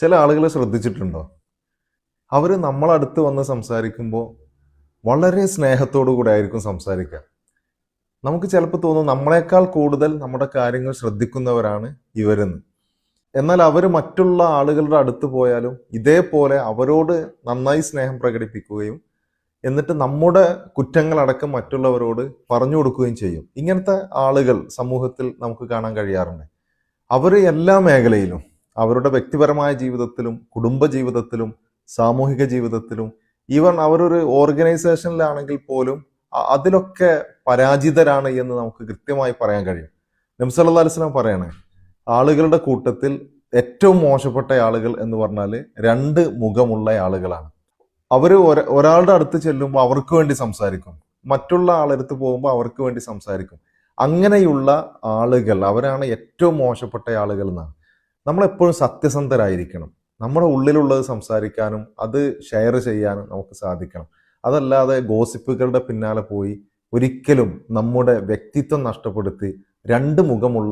ചില ആളുകളെ ശ്രദ്ധിച്ചിട്ടുണ്ടോ? അവർ നമ്മളടുത്ത് വന്ന് സംസാരിക്കുമ്പോൾ വളരെ സ്നേഹത്തോടു കൂടെ ആയിരിക്കും സംസാരിക്കുക. നമുക്ക് ചിലപ്പോൾ തോന്നും നമ്മളെക്കാൾ കൂടുതൽ നമ്മുടെ കാര്യങ്ങൾ ശ്രദ്ധിക്കുന്നവരാണ് ഇവരെന്ന്. എന്നാൽ അവർ മറ്റുള്ള ആളുകളുടെ അടുത്ത് പോയാലും ഇതേപോലെ അവരോട് നന്നായി സ്നേഹം പ്രകടിപ്പിക്കുകയും എന്നിട്ട് നമ്മുടെ കുറ്റങ്ങളടക്കം മറ്റുള്ളവരോട് പറഞ്ഞു കൊടുക്കുകയും ചെയ്യും. ഇങ്ങനത്തെ ആളുകൾ സമൂഹത്തിൽ നമുക്ക് കാണാൻ കഴിയാറുണ്ട്. അവർ എല്ലാ മേഖലയിലും അവരുടെ വ്യക്തിപരമായ ജീവിതത്തിലും കുടുംബ ജീവിതത്തിലും സാമൂഹിക ജീവിതത്തിലും ഈവൻ അവരൊരു ഓർഗനൈസേഷനിലാണെങ്കിൽ പോലും അതിലൊക്കെ പരാജിതരാണ് എന്ന് നമുക്ക് കൃത്യമായി പറയാൻ കഴിയും. നബി സല്ലല്ലാഹു അലൈഹി വസല്ലം പറയാണ്, ആളുകളുടെ കൂട്ടത്തിൽ ഏറ്റവും മോശപ്പെട്ട ആളുകൾ എന്ന് പറഞ്ഞാൽ രണ്ട് മുഖമുള്ള ആളുകളാണ്. അവര് ഒരാളുടെ അടുത്ത് ചെല്ലുമ്പോൾ അവർക്ക് വേണ്ടി സംസാരിക്കും, മറ്റുള്ള ആളടുത്ത് പോകുമ്പോൾ അവർക്ക് വേണ്ടി സംസാരിക്കും. അങ്ങനെയുള്ള ആളുകൾ അവരാണ് ഏറ്റവും മോശപ്പെട്ട ആളുകൾ എന്നാണ്. നമ്മളെപ്പോഴും സത്യസന്ധരായിരിക്കണം. നമ്മുടെ ഉള്ളിലുള്ളത് സംസാരിക്കാനും അത് ഷെയർ ചെയ്യാനും നമുക്ക് സാധിക്കണം. അതല്ലാതെ ഗോസിപ്പുകളുടെ പിന്നാലെ പോയി ഒരിക്കലും നമ്മുടെ വ്യക്തിത്വം നഷ്ടപ്പെടുത്തി രണ്ട് മുഖമുള്ള